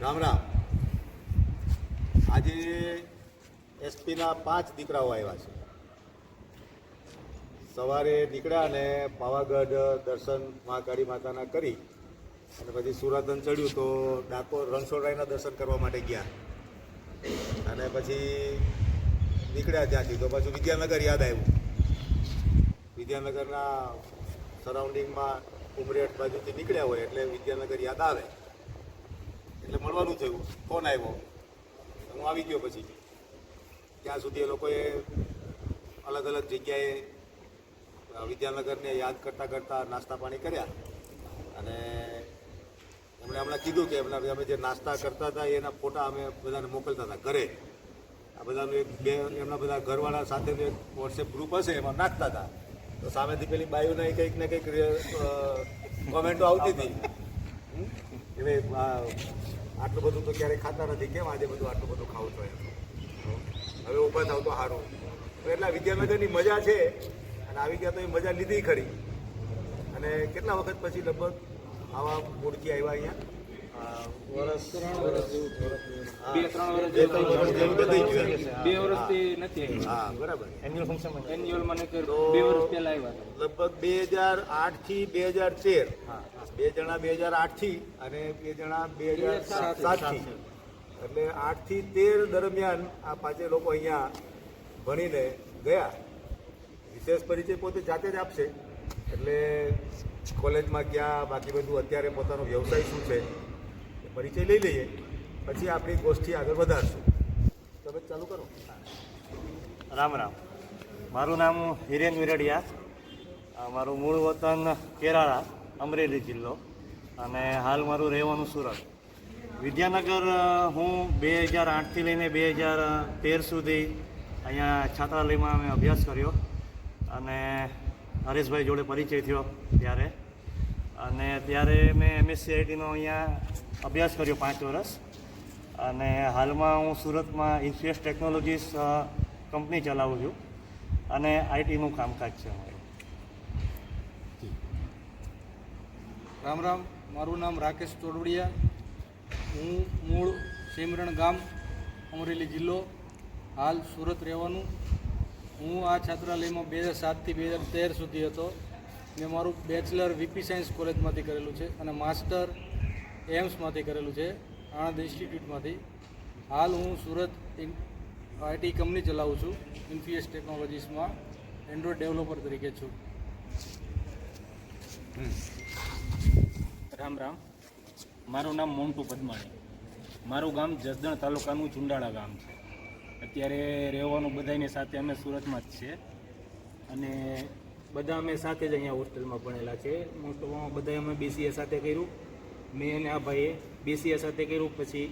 રામ રામ. આજે એસપીના 5 દીકરાઓ આવ્યા છે. સવારે નીકળ્યા અને પાવાગઢ દર્શન મહાકાળી માતાના કરી અને પછી સુરતન ચડ્યું તો ડાકોર રણછોડરાયના દર્શન કરવા માટે ગયા અને પછી નીકળ્યા ત્યાંથી તો પાછું વિદ્યાનગર યાદ આવ્યું. વિદ્યાનગરના સરાઉન્ડિંગમાં ઉમરેઠ બાજુથી નીકળ્યા હોય એટલે વિદ્યાનગર યાદ આવે એટલે મળવાનું થયું. ફોન આવ્યો, હું આવી ગયો. પછી ત્યાં સુધી એ લોકોએ અલગ અલગ જગ્યાએ વિદ્યાનગરને યાદ કરતાં કરતાં નાસ્તા પાણી કર્યા અને એમણે હમણાં કીધું કે અમે જે નાસ્તા કરતા હતા એના ફોટા અમે બધાને મોકલતા હતા ઘરે. આ બધાનું એમના બધા ઘરવાળા સાથેનું એક વોટ્સએપ ગ્રુપ હશે એમાં નાખતા હતા. તો સામેથી પેલી બાયુને કંઈક ને કંઈક કોમેન્ટો આવતી હતી કે ભાઈ આટલું બધું તો ક્યારેય ખાતા નથી, કેમ આજે બધું આટલું બધું ખાવું છો? હવે ઊભા થાવ તો સારું. તો એટલા વિદ્યાનગરની મજા છે અને આવી ગયા તો એ મજા લીધી ખરી. અને કેટલા વખત પછી લગભગ આવા મૂળથી આવ્યા અહીંયા? હા બરાબર. લગભગ 2008 થી 2013 બે જણા 2008 થી અને બે જણા 2007 થી, એટલે 8 થી 13 દરમિયાન આ પાંચે લોકો અહીંયા ભણીને ગયા. વિશેષ પરિચય પોતે જાતે જ આપશે, એટલે કોલેજમાં ગયા, બાકી બધું અત્યારે પોતાનો વ્યવસાય શું છે એ પરિચય લઈ લઈએ, પછી આપણી ગોષ્ઠી આગળ વધારશું. તમે ચાલુ કરો. રામ રામ. મારું નામ હિરેન વિરડિયા. મારું મૂળ વતન કેરાળા, અમરેલી જિલ્લો, અને હાલ મારું રહેવાનું સુરત. વિદ્યાનગર હું 2008થી લઈને 2013 સુધી અહીંયા છાત્રાલયમાં અમે અભ્યાસ કર્યો અને હરેશભાઈ જોડે પરિચય થયો ત્યારે. અને ત્યારે મેં MSc-ITનો અહીંયા અભ્યાસ કર્યો 5 વર્ષ. અને હાલમાં હું સુરતમાં ઇન્ફિયસ ટેકનોલોજીસ કંપની ચલાવું છું અને આઈટીનું કામકાજ છે અમારું. રામ રામ. મારું નામ રાકેશ ચોડવડિયા. હું મૂળ સિમરણ ગામ, અમરેલી જિલ્લો, હાલ સુરત રહેવાનું. હું આ છાત્રાલયમાં 2007 થી 2013 સુધી હતો. મેં મારું બેચલર VP સાયન્સ કોલેજમાંથી કરેલું છે અને માસ્ટર એમ્સમાંથી કરેલું છે, આણંદ ઇન્સ્ટિટ્યૂટમાંથી. હાલ હું સુરત આઈટી કંપની ચલાવું છું, ઇન્ફિયસ ટેકનોલોજીસમાં એન્ડ્રોઇડ ડેવલપર તરીકે છું. રામ રામ. મારું નામ મોન્ટુ પદમાણી. મારું ગામ જસદણ તાલુકાનું ચુંડાળા ગામ છે. અત્યારે રહેવાનું બધાની સાથે અમે સુરતમાં જ છે અને બધા અમે સાથે જ અહીંયા હોસ્ટેલમાં ભણેલા છે. મોસ્ટ ઓફ બધા અમે BCA સાથે કર્યું. મેં અને આ ભાઈએ BCA સાથે કર્યું, પછી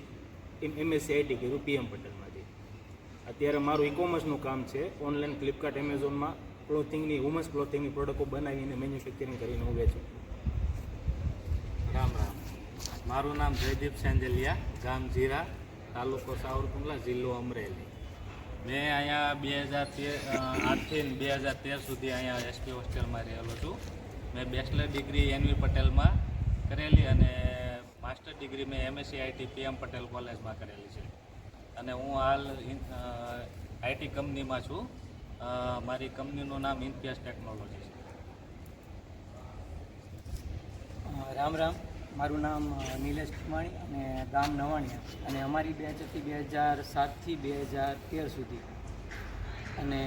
MSc-IT કર્યું PM પટેલમાંથી. અત્યારે મારું ઈ-કોમર્સનું કામ છે. ઓનલાઈન ફ્લિપકાર્ટ, એમેઝોનમાં ક્લોથિંગની, વુમન્સ ક્લોથિંગની પ્રોડક્ટો બનાવીને મેન્યુફેક્ચરિંગ કરીને હું વેચું. રામ રામ. મારું નામ જયદીપ સેંજલિયા, ગામ જીરા, તાલુકો સાવરકુંડલા, જિલ્લો અમરેલી. મેં અહીંયા 2008 થી 2013 સુધી અહીંયા SP હોસ્ટેલમાં રહેલો છું. મેં બેચલર ડિગ્રી NV પટેલમાં કરેલી અને માસ્ટર ડિગ્રી મેં MSc-IT PM પટેલ કોલેજમાં કરેલી છે. અને હું હાલ IT કંપનીમાં છું. મારી કંપનીનું નામ ઇન્ફિયસ ટેકનોલોજી છે. રામ રામ. મારું નામ નિલેશ કુમાણી અને ગામ નવાણિયા, અને અમારી બેચ હતી 2007 થી 2013 સુધી. અને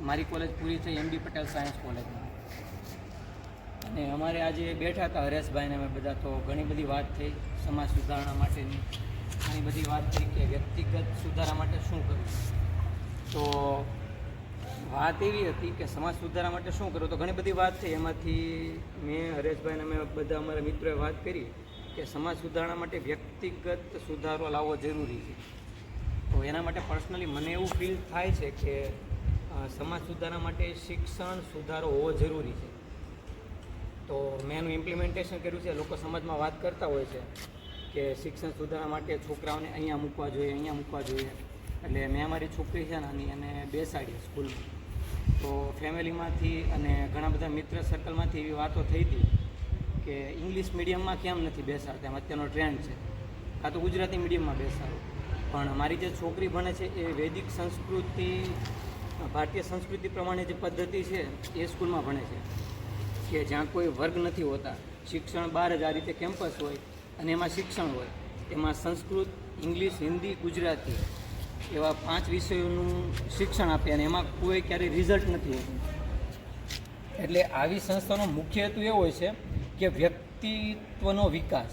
મારી કોલેજ પૂરી થઈ MB પટેલ સાયન્સ કોલેજમાં. અને અમારે આજે બેઠા હતા હરેશભાઈને અમે બધા, તો ઘણી બધી વાત થઈ સમાજ સુધારણા માટેની. ઘણી બધી વાત થઈ કે વ્યક્તિગત સુધારા માટે શું કરવું. તો વાત એવી હતી કે સમાજ સુધારા માટે શું કરવું, તો ઘણી બધી વાત થઈ. એમાંથી મેં હરેશભાઈને અમે બધા અમારા મિત્રોએ વાત કરી કે સમાજ સુધારણા માટે વ્યક્તિગત સુધારો લાવવો જરૂરી છે. તો એના માટે પર્સનલી મને એવું ફીલ થાય છે કે સમાજ સુધારણા માટે શિક્ષણ સુધારો હોવો જરૂરી છે. તો મેં એનું ઇમ્પ્લિમેન્ટેશન કર્યું છે. લોકો સમાજમાં વાત કરતા હોય છે કે શિક્ષણ સુધારણા માટે છોકરાઓને અહીંયા મૂકવા જોઈએ, અહીંયા મૂકવા જોઈએ. એટલે મેં અમારી છોકરી છે નાની એને બેસાડી સ્કૂલમાં. તો ફેમિલીમાંથી અને ઘણા બધા મિત્ર સર્કલમાંથી એવી વાતો થઈ હતી કે ઇંગ્લિશ મીડિયમમાં કેમ નથી બેસાડતા, એમ અત્યારનો ટ્રેન્ડ છે. કાં તો ગુજરાતી મીડિયમમાં બેસાડું. પણ મારી જે છોકરી ભણે છે એ વૈદિક સંસ્કૃતિ, ભારતીય સંસ્કૃતિ પ્રમાણે જે પદ્ધતિ છે એ સ્કૂલમાં ભણે છે, કે જ્યાં કોઈ વર્ગ નથી હોતા, શિક્ષણ બહાર જ આ રીતે કેમ્પસ હોય અને એમાં શિક્ષણ હોય. એમાં સંસ્કૃત, ઇંગ્લિશ, હિન્દી, ગુજરાતી એવા 5 વિષયોનું શિક્ષણ આપે અને એમાં કોઈ ક્યારેય રિઝલ્ટ નથી હોતું. એટલે આવી સંસ્થાનો મુખ્ય હેતુ એવો હોય છે કે વ્યક્તિત્વનો વિકાસ.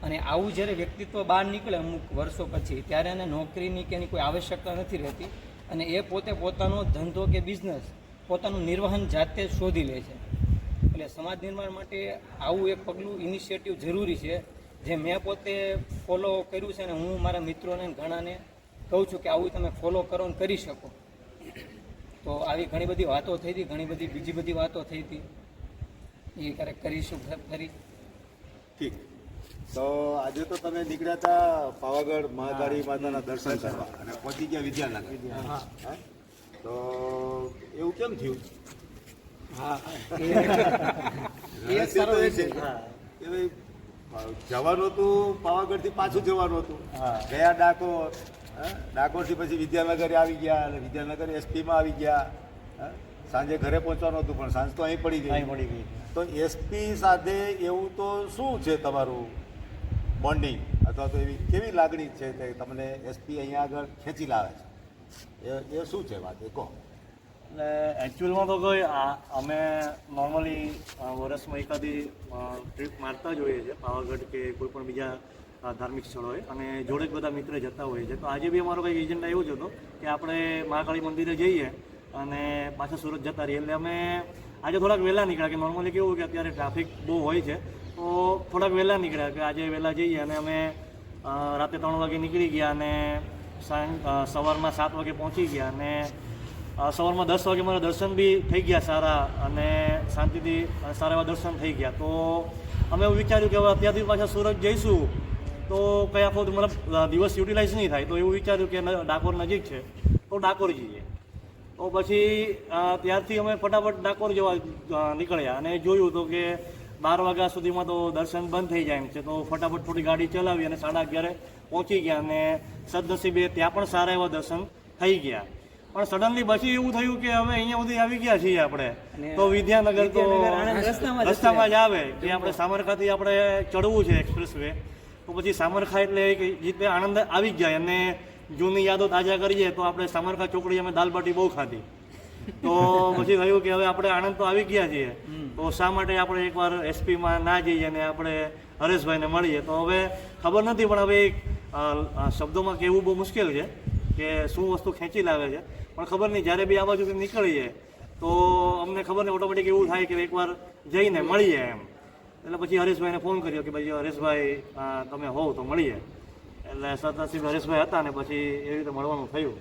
અને આવું જ્યારે વ્યક્તિત્વ બહાર નીકળે અમુક વર્ષો પછી, ત્યારે એને નોકરીની કે એની કોઈ આવશ્યકતા નથી રહેતી અને એ પોતે પોતાનો ધંધો કે બિઝનેસ, પોતાનું નિર્વહન જાતે જ શોધી લે છે. એટલે સમાજ નિર્માણ માટે આવું એક પગલું, ઇનિશિયેટિવ જરૂરી છે, જે મેં પોતે ફોલો કર્યું છે અને હું મારા મિત્રોને ઘણાને કહું છું કે આવું તમે ફોલો કરો અને કરી શકો. તો આવી ઘણી બધી વાતો થઈ હતી, ઘણી બધી બીજી બધી વાતો થઈ હતી, એ ક્યારેક કરીશું ફરી. ઠીક. તો આજે તો તમે નીકળ્યા હતા પાવાગઢ મહાકાળી માતાના દર્શન કરવા અને પહોંચી ગયા વિદ્યાનગર. હા? તો એવું કેમ થયું? હા, રહસ્ય તો એ છે કે ભાઈ જવાનું હતું, પાવાગઢથી પાછું જવાનું હતું, ગયા ડાકોર, ડાકોરથી પછી વિદ્યાનગર આવી ગયા અને વિદ્યાનગર એસપીમાં આવી ગયા. સાંજે ઘરે પહોંચવાનું હતું પણ સાંજ તો અહીં પડી ગઈ. તો એસપી સાથે એવું તો શું છે તમારું બોન્ડિંગ, અથવા તો એવી કેવી લાગણી છે કે તમને એસપી અહીંયા આગળ ખેંચી લાવે છે? એ શું છે વાત, એ કહો. એટલે એકચ્યુઅલમાં તો કોઈ અમે નોર્મલી વર્ષમાં એકાદી ટ્રીપ મારતા જ હોઈએ છીએ, પાવાગઢ કે કોઈ પણ બીજા ધાર્મિક સ્થળોએ, અને જોડે જ બધા મિત્ર જતા હોઈએ છીએ. તો આજે બી અમારો કંઈક એજન્ડા એવો જ હતો કે આપણે મહાકાળી મંદિરે જઈએ અને પાછા સુરત જતા રહીએ. એટલે અમે આજે થોડાક વહેલા નીકળ્યા, કે નોર્મલી કેવું કે અત્યારે ટ્રાફિક બહુ હોય છે, તો થોડાક વહેલા નીકળ્યા કે આજે વહેલા જઈએ. અને અમે રાતે 3 વાગે નીકળી ગયા અને સવારમાં 7 વાગે પહોંચી ગયા. અને સવારમાં 10 વાગે મારા દર્શન બી થઈ ગયા સારા, અને શાંતિથી સારા એવા દર્શન થઈ ગયા. તો અમે એવું વિચાર્યું કે હવે અત્યારથી પાછા સુરત જઈશું તો કંઈ આખો મતલબ દિવસ યુટિલાઇઝ નહીં થાય. તો એવું વિચાર્યું કે ડાકોર નજીક છે તો ડાકોર જઈએ. તો પછી ત્યારથી અમે ફટાફટ ડાકોર જવા નીકળ્યા અને જોયું તો કે 12 વાગ્યા સુધીમાં તો દર્શન બંધ થઈ જાય એમ છે. તો ફટાફટ થોડી ગાડી ચલાવી અને 11:30 પહોંચી ગયા અને સદનસીબે ત્યાં પણ સારા એવા દર્શન થઈ ગયા. પણ સડનલી પછી એવું થયું કે હવે અહીંયા સુધી આવી ગયા છીએ આપણે, તો વિદ્યાનગર તો રસ્તામાં જ આવે કે આપણે સામરખાથી આપણે ચડવું છે એક્સપ્રેસ વે. તો પછી સામરખા એટલે એક રીતે આનંદ આવી જ જાય અને જૂની યાદો તાજા કરીએ તો આપણે સામરખા ચોકડી અમે દાલ બાટી બહુ ખાધી. તો પછી થયું કે હવે આપણે આણંદ તો આવી ગયા છીએ, તો શા માટે આપણે એકવાર એસપીમાં ના જઈએ અને આપણે હરેશભાઈને મળીએ. તો હવે ખબર નથી, પણ હવે શબ્દોમાં કહેવું બહુ મુશ્કેલ છે કે શું વસ્તુ ખેંચી લાવે છે. પણ ખબર નહીં, જ્યારે બી આ બાજુથી નીકળીએ તો અમને ખબર નહીં, ઓટોમેટિક એવું થાય કે એકવાર જઈને મળીએ એમ. એટલે પછી હરેશભાઈને ફોન કર્યો કે ભાઈ હરેશભાઈ તમે હોવ તો મળીએ. એટલે સદનસીબે હરેશભાઈ હતા ને પછી એવી રીતે મળવાનું થયું.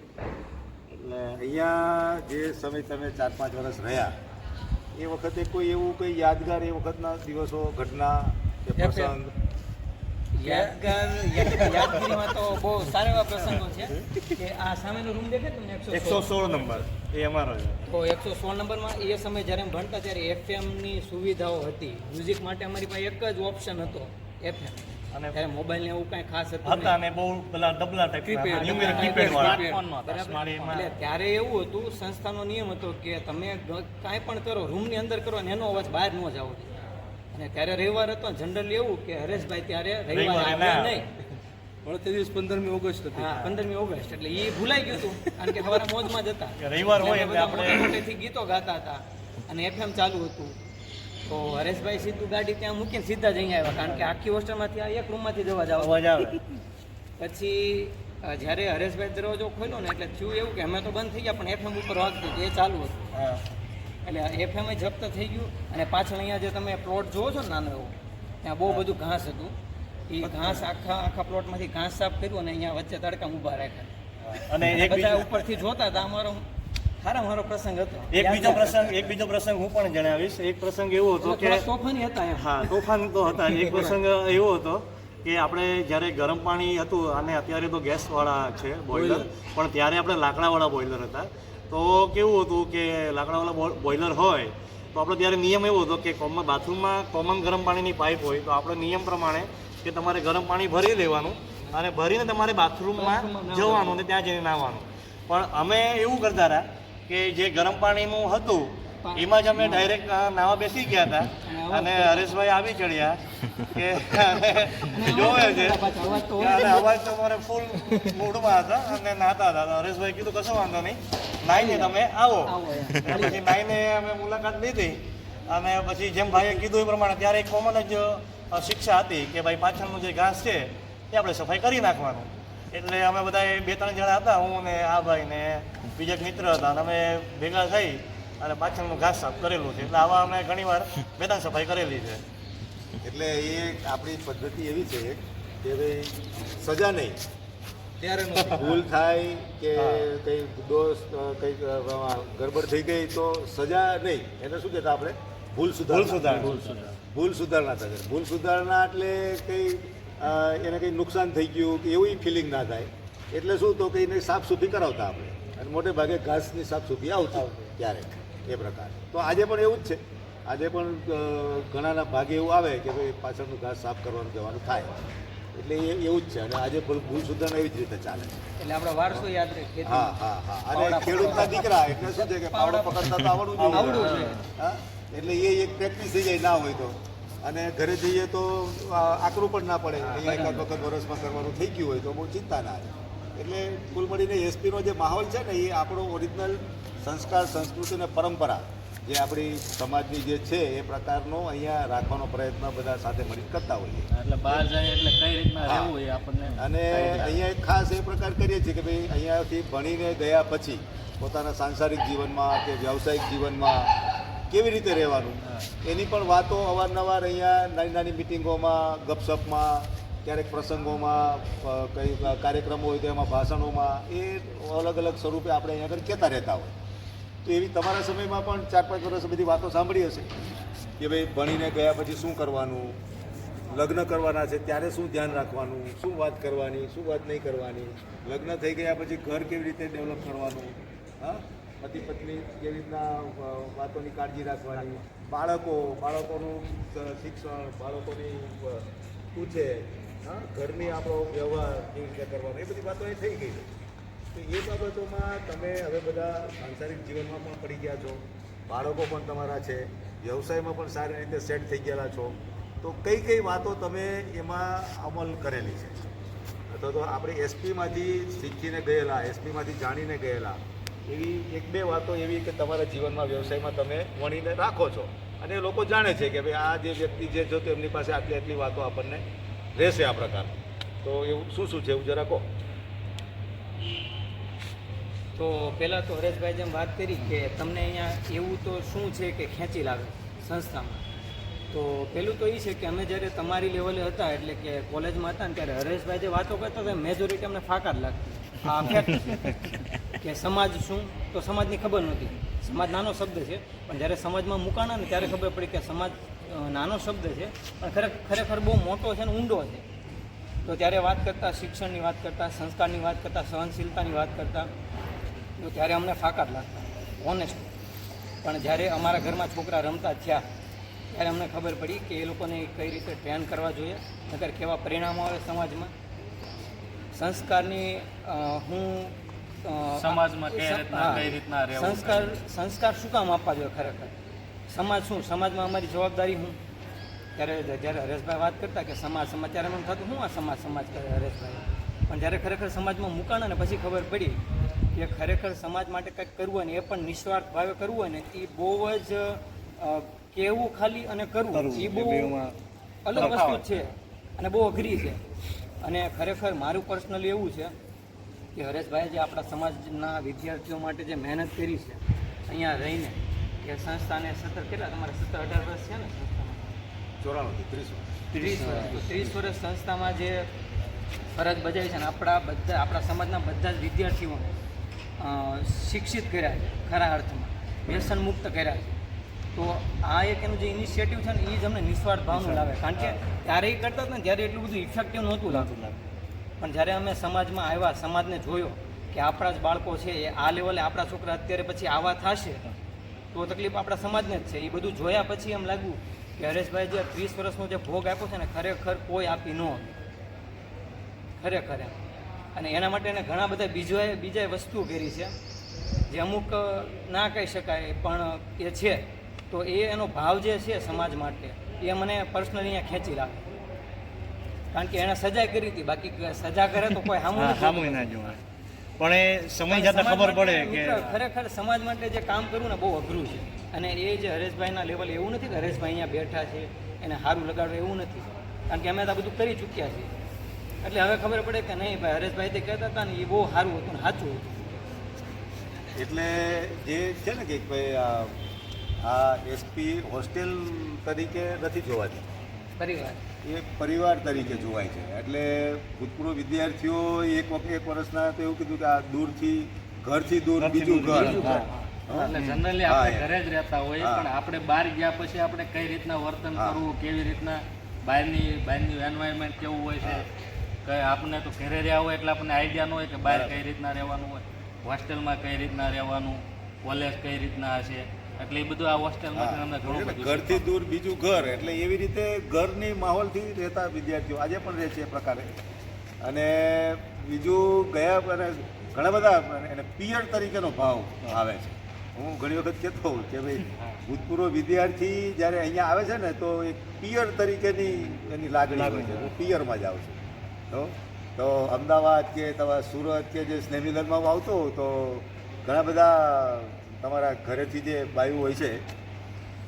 એટલે અહીંયા જે સમય તમે 4-5 વર્ષ રહ્યા, એ વખતે કોઈ એવું કંઈ યાદગાર એ વખતના દિવસો, ઘટના કે પ્રસંગ? યાદગીરીમાં તો બહુ સારા એવા પ્રસંગો છે કે આ સામેનો રૂમ દેખાય તમને 116 નંબર એ અમારો છે. તો 116 નંબરમાં એ સમયે જ્યારે અમે ભણતા ત્યારે એફએમની સુવિધાઓ હતી. મ્યુઝિક માટે અમારી પાસે એક જ ઓપ્શન હતો, એફએમ. અને ત્યારે મોબાઈલ ને એવું કાંઈ ખાસ હતા ને બહુ પેલા ડબલા ટાઈપ એટલે ત્યારે એવું હતું, સંસ્થાનો નિયમ હતો કે તમે કાંઈ પણ કરો રૂમની અંદર કરો અને એનો અવાજ બહાર ન જવો. અને ત્યારે રવિવાર હતો, જનરલી એવું કે હરેશભાઈ ત્યારે રવિવાર આવ્યા નહીં. તે દિવસ 15મી ઓગસ્ટ હતી. હા, 15મી ઓગસ્ટ, એટલે એ ભૂલાઈ ગયું હતું કારણ કે સવારે મોજમાં જ હતા. રવિવાર હોય એટલે આપણે મોટેથી ગીતો ગાતા હતા અને એફએમ ચાલુ હતું. તો હરેશભાઈ સીધું ગાડી ત્યાં મૂકીને સીધા જ અહીંયા આવ્યા, કારણ કે આખી હોસ્ટેલમાંથી આ એક રૂમમાંથી જવા જાવ અવાજ આવે. પછી જ્યારે હરેશભાઈ દરવાજો ખોલ્યો ને એટલે થયું એવું કે અમે તો બંધ થઈ ગયા પણ એફએમ ઉપર વાગતું હતું, એ ચાલુ હતું. એટલે એફએમ જપ્ત થઈ ગયું. અને પાછળ અહીંયા જે તમે પ્લોટ જોવો છો ને નાનો એવો, ત્યાં બહુ બધું ઘાસ હતું. એ ઘાસ આખા પ્લોટમાંથી ઘાસ સાફ કર્યું અને અહીંયા વચ્ચે તડકામાં ઊભા રાખ્યા. અને બધા ઉપરથી જોતા હતા. અમારો મારો પ્રસંગ હતો. એક બીજો પ્રસંગ હું પણ જણાવીશ. એક પ્રસંગ એવો હતો કે તોફાની હતા. હા, તોફાન તો હતા. એક પ્રસંગ એવો હતો કે આપણે જ્યારે ગરમ પાણી હતું, અને અત્યારે તો ગેસવાળા છે બોઇલર, પણ ત્યારે આપણે લાકડાવાળા બોઇલર હતા. તો કેવું હતું કે લાકડાવાળા બોઇલર હોય તો આપણે ત્યારે નિયમ એવો હતો કે બાથરૂમમાં કોમન ગરમ પાણીની પાઇપ હોય તો આપણે નિયમ પ્રમાણે કે તમારે ગરમ પાણી ભરી લેવાનું અને ભરીને તમારે બાથરૂમમાં જવાનું અને ત્યાં જઈને નાહવાનું. પણ અમે એવું કરતા હતા કે જે ગરમ પાણીનું હતું એમાં જ અમે ડાયરેક્ટ નાવા બેસી ગયા હતા અને હરેશભાઈ આવી ચડ્યા કે જોવે છે અને અવાજ તો મારે ફૂલ મૂડમાં હતા અને નાહતા હતા. હરેશભાઈ કીધું કશો વાંધો નહીં, નાહીને તમે આવો. પછી નાહીને અમે મુલાકાત લીધી અને પછી જેમ ભાઈએ કીધું એ પ્રમાણે ત્યારે એક કોમન જ શિક્ષા હતી કે ભાઈ પાછળનું જે ઘાસ છે એ આપણે સફાઈ કરી નાખવાનું. એટલે અમે બધા 2-3 જણા હતા, હું ને આ ભાઈ ને બીજા એક મિત્ર હતા અને અમે ભેગા થઈ અને પાછળનું ઘાસ સાફ કરેલું છે. એટલે આવા અમે ઘણીવાર મેદાન સફાઈ કરેલી છે. એટલે એ આપણી પદ્ધતિ એવી છે કે ભાઈ સજા નહીં, ત્યારે ભૂલ થાય કે કંઈ દોષ કંઈક ગડબડ થઈ ગઈ તો સજા નહીં, એટલે શું કહેતા આપણે ભૂલ સુધારણા. ભૂલ સુધારણા થાય. ભૂલ સુધારણા એટલે કંઈ એને કંઈ નુકસાન થઈ ગયું કે એવી ફિલિંગ ના થાય. એટલે શું તો કે એને સાફ સુફી કરાવતા આપણે, અને મોટે ભાગે ઘાસની સાફ સુફી આવતી ત્યારે એ પ્રકાર. તો આજે પણ એવું જ છે. આજે પણ ઘણાના ભાગે એવું આવે કે ભાઈ પાછળનું ઘાસ સાફ કરવાનું જવાનું થાય. એટલે એ એવું જ છે. અને આજે પણ ભૂલ સુધારણા એવી જ રીતે ચાલે છે. એટલે આપણો વારસો યાદ રહે. હા હા હા. અને ખેડૂતના દીકરા એટલે શું છે કે પાવડો પકડતા તો આવડવું જોઈએ. હા, એટલે એ એક પ્રેક્ટિસ થઈ જાય ના હોય તો. અને ઘરે જઈએ તો આકરું પણ ના પડે. અહીંયા એકાદ વખત વર્ષમાં કરવાનું થઈ ગયું હોય તો બહુ ચિંતા ના રહે. એટલે કુલ મળીને એસપીનો જે માહોલ છે ને એ આપણો ઓરિજિનલ સંસ્કાર, સંસ્કૃતિ અને પરંપરા જે આપણી સમાજની જે છે એ પ્રકારનો અહીંયા રાખવાનો પ્રયત્ન બધા સાથે મળી કરતા હોઈએ. એટલે બહાર જાય એટલે કઈ રીતના રહેવું એ આપણને. અને અહીંયા એક ખાસ એ પ્રકાર કરીએ છીએ કે ભાઈ અહીંયાથી ભણીને ગયા પછી પોતાના સાંસારિક જીવનમાં કે વ્યવસાયિક જીવનમાં કેવી રીતે રહેવાનું એની પણ વાતો અવારનવાર અહીંયા નાની નાની મિટિંગોમાં, ગપસપમાં, ક્યારેક પ્રસંગોમાં, કંઈ કાર્યક્રમો હોય તો એમાં ભાષણોમાં એ અલગ અલગ સ્વરૂપે આપણે અહીંયા આગળ કહેતા રહેતા હોય. તો એવી તમારા સમયમાં પણ 4-5 વર્ષ બધી વાતો સાંભળી હશે કે ભાઈ ભણીને ગયા પછી શું કરવાનું, લગ્ન કરવાના છે ત્યારે શું ધ્યાન રાખવાનું, શું વાત કરવાની, શું વાત નહીં કરવાની, લગ્ન થઈ ગયા પછી ઘર કેવી રીતે ડેવલપ કરવાનું, હા, પતિ પત્ની કેવી રીતના વાતોની કાળજી રાખવાની, બાળકોનું શિક્ષણ, બાળકોની શું છે, હા, ઘરની આપણો વ્યવહાર કેવી રીતે કરવાનો, એ બધી વાતો અહીં થઈ ગઈ છે. તો એ બાબતોમાં તમે હવે બધા સાંસારિક જીવનમાં પણ પડી ગયા છો, બાળકો પણ તમારા છે, વ્યવસાયમાં પણ સારી રીતે સેટ થઈ ગયેલા છો. તો કઈ કઈ વાતો તમે એમાં અમલ કરેલી છે, અથવા તો આપણે એસપીમાંથી શીખીને ગયેલા, એસપીમાંથી જાણીને ગયેલા એવી 1-2 વાતો એવી કે તમારા જીવનમાં, વ્યવસાયમાં તમે વણીને રાખો છો અને લોકો જાણે છે કે ભાઈ આ જે વ્યક્તિ જે જો તો એમની પાસે આટલી વાતો આપણને રહેશે આ પ્રકાર. તો એવું શું છે એવું જરા કહો. તો પહેલાં તો હરેશભાઈ જેમ વાત કરી કે તમને અહીંયા એવું તો શું છે કે ખેંચી લાવે સંસ્થામાં. તો પહેલું તો એ છે કે અમે જ્યારે તમારી લેવલે હતા એટલે કે કોલેજમાં હતા ને ત્યારે હરેશભાઈ જે વાતો કરતા હતા મેજોરિટી અમને ફાકા જ લાગતી. આ ફેક્ટ કે સમાજ શું, તો સમાજની ખબર નહોતી. સમાજ નાનો શબ્દ છે પણ જ્યારે સમાજમાં મુકાણા ને ત્યારે ખબર પડી કે સમાજ નાનો શબ્દ છે પણ ખરેખર બહુ મોટો છે અને ઊંડો છે. તો ત્યારે વાત કરતાં, શિક્ષણની વાત કરતાં, સંસ્કારની વાત કરતાં, સહનશીલતાની વાત કરતાં, તો ત્યારે અમને ફાકા જ લાગતા ઓનેસ્ટ. પણ જ્યારે અમારા ઘરમાં છોકરા રમતા થયા ત્યારે અમને ખબર પડી કે એ લોકોને કઈ રીતે ટ્રેન કરવા જોઈએ, નકર કેવા પરિણામો આવે સમાજમાં. સંસ્કારની હું સમાજમાં કઈ રીતના રહેવું, સંસ્કાર શું કામ આપવા જોઈએ ખરેખર, સમાજ શું, સમાજમાં અમારી જવાબદારી શું. જ્યારે હરેશભાઈ વાત કરતા કે સમાજ ત્યારે મને થતું હું આ સમાજ કરે હરેશભાઈ. પણ જ્યારે ખરેખર સમાજમાં મુકાણા ને પછી ખબર પડી કે ખરેખર સમાજ માટે કંઈક કરવું હોય ને એ પણ નિસ્વાર્થ ભાવે કરવું હોય ને એ બહુ જ કહેવું ખાલી અને કરવું એ બહુ અલગ વસ્તુ છે અને બહુ અઘરી છે. અને ખરેખર મારું પર્સનલી એવું છે કે હરેશભાઈએ જે આપણા સમાજના વિદ્યાર્થીઓ માટે જે મહેનત કરી છે અહીંયા રહીને, કે સંસ્થાને 17-18 વર્ષ છે ને સંસ્થામાં, 30 વર્ષ સંસ્થામાં જે ફરજ બજાવી છે ને આપણા સમાજના બધા જ વિદ્યાર્થીઓને શિક્ષિત કર્યા છે, ખરા અર્થમાં વ્યસન મુક્ત કર્યા છે. તો આ એક એનું જે ઇનિશિયેટિવ છે ને એ જ અમને નિસ્વાર્થ ભાવનું લાવે. કારણ કે ત્યારે એ કરતા હતા ને ત્યારે એટલું બધું ઇફેક્ટિવ નહોતું લાગતું. પણ જ્યારે અમે સમાજમાં આવ્યા, સમાજને જોયો કે આપણા જ બાળકો છે એ આ લેવલે, આપણા છોકરા અત્યારે પછી આવા થશે તો તકલીફ આપણા સમાજને જ છે. એ બધું જોયા પછી એમ લાગ્યું કે હરેશભાઈ જે 30 વર્ષનો જે ભોગ આપ્યો છે ને ખરેખર કોઈ આપી ન હતું. ખરેખર એમ. અને એના માટે એને ઘણા બધા બીજા વસ્તુઓ કરી છે જે અમુક ના કહી શકાય પણ એ છે. તો એનો ભાવ જે છે સમાજ માટે એ મને પર્સનલી અહીંયા ખેંચી લાગે. કારણ કે એણે સજા કરી હતી, બાકી સજા કરે તો કોઈ સામું ના જોવાય, પણ એ સમય જતાં ખબર પડે કે ખરેખર સમાજ માટે જે કામ કરવું ને બહુ અઘરું છે. અને એ જે હરેશભાઈના લેવલ એવું નથી કે હરેશભાઈ અહીંયા બેઠા છે એને સારું લગાડવું એવું નથી, કારણ કે અમે તો આ બધું કરી ચૂક્યા છીએ. એટલે હવે ખબર પડે કે નહીં ભાઈ હરેશભાઈ તે કહેતા હતા ને એ બહુ સારું હતું ને સાચું હતું. એટલે જે છે ને કે ભાઈ આ એસપી હોસ્ટેલ તરીકે નથી જોવાતી, પરિવાર એ પરિવાર તરીકે જોવાય છે. એટલે ભૂતપૂર્વ વિદ્યાર્થીઓ એક વર્ષના તો એવું કીધું કે આ દૂરથી ઘરથી દૂર બીજું ઘર. એટલે જનરલી આપણે ઘરે જ રહેતા હોય, પણ આપણે બહાર ગયા પછી આપણે કઈ રીતના વર્તન કરવું, કેવી રીતના બહારની એન્વાયરમેન્ટ કેવું હોય છે, કે આપણને તો ઘરે રહ્યા હોય એટલે આપણને આઈડિયા ન હોય કે બહાર કઈ રીતના રહેવાનું હોય, હોસ્ટેલમાં કઈ રીતના રહેવાનું, કોલેજ કઈ રીતના હશે. એટલે એ બધું આ હોસ્ટેલમાં અમને ઘણું બધું ઘરથી દૂર બીજું ઘર, એટલે એવી રીતે ઘરની માહોલથી રહેતા વિદ્યાર્થીઓ આજે પણ રહે છે એ પ્રકારે. અને બીજું ગયા અને ઘણા બધા એને પિયર તરીકેનો ભાવ આવે છે. હું ઘણી વખત કહેતો હોઉં કે ભાઈ ભૂતપૂર્વ વિદ્યાર્થી જ્યારે અહીંયા આવે છે ને તો એક પિયર તરીકેની એની લાગણી હોય છે. હું પિયરમાં જ આવું છું. તો અમદાવાદ કે તમારા સુરત કે જે સ્નેહમિલનમાં આવતો હોઉં તો ઘણા બધા તમારા ઘરેથી જે બાયું હોય છે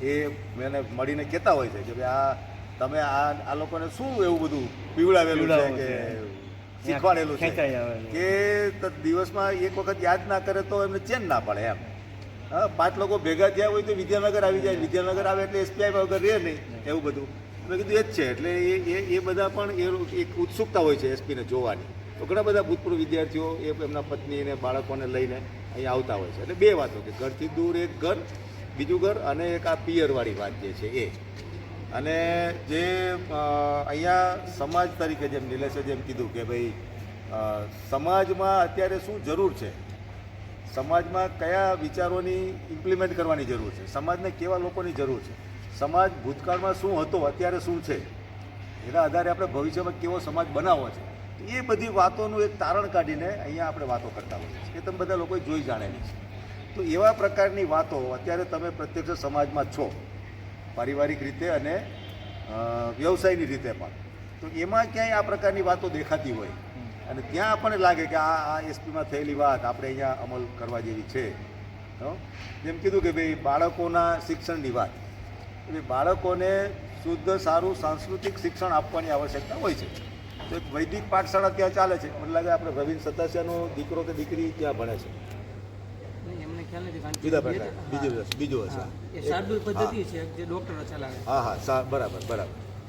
એ મને મળીને કહેતા હોય છે કે ભાઈ તમે આ લોકોને શું એવું બધું પીવડાવેલું છે કે શીખવાડેલું છે કે દિવસમાં એક વખત યાદ ના કરે તો એમને ચેન ના પડે એમ. 5 લોકો ભેગા થયા હોય તો વિદ્યાનગર આવી જાય, વિદ્યાનગર આવે એટલે એસપીઆઈ વગર રહે નહીં, એવું બધું મેં કીધું એ જ છે. એટલે એ બધા પણ એક ઉત્સુકતા હોય છે એસપીને જોવાની. તો ઘણા બધા ભૂતપૂર્વ વિદ્યાર્થીઓ એમના પત્ની અને બાળકોને લઈને અહીંયા આવતા હોય છે. એટલે બે વાતો કે ઘરથી દૂર એક ઘર, બીજું ઘર, અને એક આ પિયરવાળી વાત જે છે એ. અને જે અહીંયા સમાજ તરીકે જેમ નિલેશે જેમ કીધું કે ભાઈ સમાજમાં અત્યારે શું જરૂર છે, સમાજમાં કયા વિચારોની ઇમ્પ્લિમેન્ટ કરવાની જરૂર છે, સમાજને કેવા લોકોની જરૂર છે, સમાજ ભૂતકાળમાં શું હતો અત્યારે શું છે, એના આધારે આપણે ભવિષ્યમાં કેવો સમાજ બનાવવો છે, એ બધી વાતોનું એક તારણ કાઢીને અહીંયા આપણે વાતો કરતા હોઈએ છીએ. એ તમે બધા લોકોએ જોઈ જાણેલી છે. તો એવા પ્રકારની વાતો અત્યારે તમે પ્રત્યક્ષ સમાજમાં છો, પારિવારિક રીતે અને વ્યવસાયની રીતે પણ. તો એમાં ક્યાંય આ પ્રકારની વાતો દેખાતી હોય અને ત્યાં આપણને લાગે કે આ એસપીમાં થયેલી વાત આપણે અહીંયા અમલ કરવા જેવી છે. જેમ કીધું કે ભાઈ બાળકોના શિક્ષણની વાત, એટલે બાળકોને શુદ્ધ સારું સાંસ્કૃતિક શિક્ષણ આપવાની આવશ્યકતા હોય છે. તો એક વૈદિક પાઠશાળા ત્યાં ચાલે છે. મને લાગે આપણે રવિન્દ્ર સતાસિયાનો દીકરો કે દીકરી ત્યાં ભણે છે. જુદા પ્રકાર બીજું હશે. એ શાર્દુલ પદ્ધતિ છે જે ડોક્ટરો ચલાવે. હા બરાબર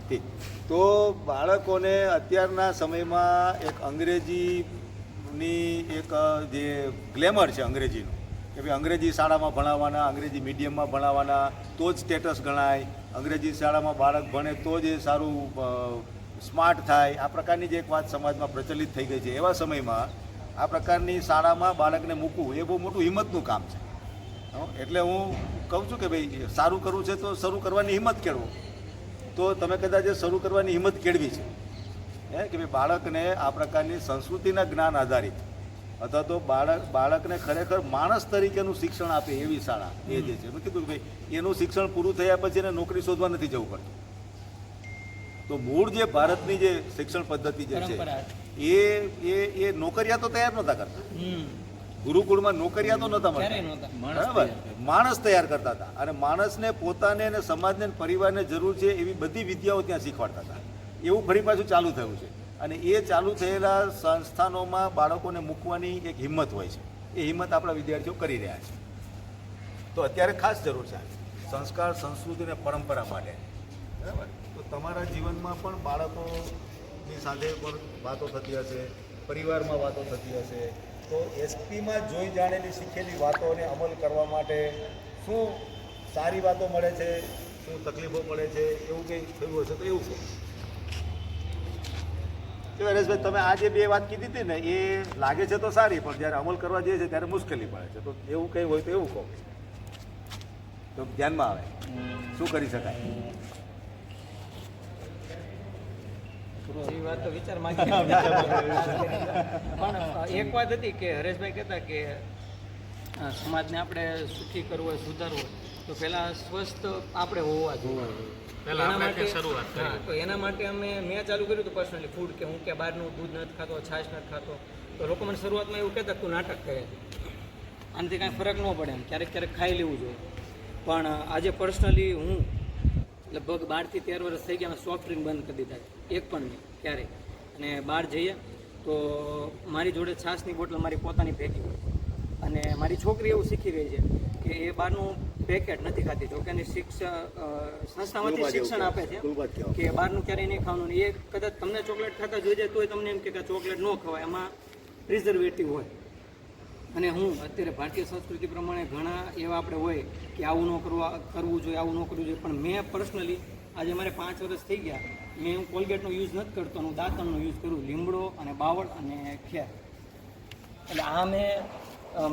ઠીક. તો બાળકોને અત્યારના સમયમાં એક અંગ્રેજીની એક જે ગ્લેમર છે અંગ્રેજીનું, કે ભાઈ અંગ્રેજી શાળામાં ભણાવવાના, અંગ્રેજી મીડિયમમાં ભણાવવાના તો જ સ્ટેટસ ગણાય, અંગ્રેજી શાળામાં બાળક ભણે તો જ એ સારું સ્માર્ટ થાય, આ પ્રકારની જે એક વાત સમાજમાં પ્રચલિત થઈ ગઈ છે. એવા સમયમાં આ પ્રકારની શાળામાં બાળકને મૂકવું એ બહુ મોટું હિંમતનું કામ છે. એટલે હું કહું છું કે ભાઈ સારું કરવું છે તો શરૂ કરવાની હિંમત કેળવો. તો તમે કદાચ શરૂ કરવાની હિંમત કેળવી છે કે ભાઈ બાળકને આ પ્રકારની સંસ્કૃતિના જ્ઞાન આધારિત અથવા તો બાળકને ખરેખર માણસ તરીકેનું શિક્ષણ આપે એવી શાળા એ જે છે. મેં કીધું કે ભાઈ એનું શિક્ષણ પૂરું થયા પછી એને નોકરી શોધવા નથી જવું પડતું. તો મૂળ જે ભારતની જે શિક્ષણ પદ્ધતિ જે છે એ નોકરિયાતો તૈયાર નહોતા કરતા. ગુરુકુળમાં નોકરિયાતો નહોતા મળતા, બરાબર, માણસ તૈયાર કરતા હતા. અને માણસને પોતાને અને સમાજને પરિવારને જરૂર છે એવી બધી વિદ્યાઓ ત્યાં શીખવાડતા હતા. એવું ફરી પાછું ચાલુ થયું છે. અને એ ચાલુ થયેલા સંસ્થાનોમાં બાળકોને મૂકવાની એક હિંમત હોય છે. એ હિંમત આપણા વિદ્યાર્થીઓ કરી રહ્યા છે. તો અત્યારે ખાસ જરૂર છે સંસ્કાર, સંસ્કૃતિ અને પરંપરા માટે, બરાબર. તો તમારા જીવનમાં પણ બાળકોની સાથે પણ વાતો થતી હશે, પરિવારમાં વાતો થતી હશે. તો એસપીમાં જોઈ જાણેલી શીખેલી વાતોને અમલ કરવા માટે શું સારી વાતો મળે છે, શું તકલીફો મળે છે, એવું કંઈ થયું હશે તો એવું કહો. હરેશભાઈ, તમે આ જે બે વાત કીધી હતી ને એ લાગે છે તો સારી, પણ જ્યારે અમલ કરવા જઈએ છે ત્યારે મુશ્કેલી પડે છે. તો એવું કંઈ હોય તો એવું કહો, તો ધ્યાનમાં આવે શું કરી શકાય. એ વાત તો વિચાર માંગી પણ એક વાત હતી કે હરેશભાઈ કહેતા કે સમાજને આપણે સુખી કરવું હોય, સુધારવું હોય તો પહેલાં સ્વસ્થ આપણે હોવા જોઈએ. પહેલા એના આપણે માટે શરૂઆત કરી. હા, તો એના માટે મેં ચાલુ કર્યું હતું પર્સનલી ફૂડ, કે હું કે બહારનું દૂધ નથી ખાતો, છાશ નથી ખાતો. તો લોકો મને શરૂઆતમાં એવું કહેતા તું નાટક કરે છે, આનાથી કાંઈ ફરક ન પડે, એમ ક્યારેક ક્યારેક ખાઈ લેવું જોઈએ. પણ આજે પર્સનલી હું લગભગ 12 થી 13 વર્ષ થઈ ગયા, સોફ્ટ ડ્રિંક બંધ કરી દીધા, એક પણ નહીં ક્યારેય. અને બહાર જઈએ તો મારી જોડે છાશની બોટલ મારી પોતાની ભેગી હોય. અને મારી છોકરી એવું શીખી રહી છે કે એ બહારનું પેકેટ નથી ખાતી. જો કે એની સંસ્થામાંથી શિક્ષણ આપે છે કે બહારનું ક્યારેય નહીં ખાવાનું. એ કદાચ તમને ચોકલેટ ખાતા જોઈ જાય તોય તમને એમ કે ચોકલેટ ન ખવાય, એમાં પ્રિઝર્વેટિવ હોય. અને હું અત્યારે ભારતીય સંસ્કૃતિ પ્રમાણે ઘણા એવા આપણે હોય કે આવું ન કરવું જોઈએ, આવું ન કરવું જોઈએ. પણ મેં પર્સનલી આજે મારે 5 વર્ષ થઈ ગયા, હું કોલગેટનો યુઝ નથી કરતો, હું દાંતણનો યુઝ કરું, લીમડો અને બાવળ અને ખેર. એટલે આ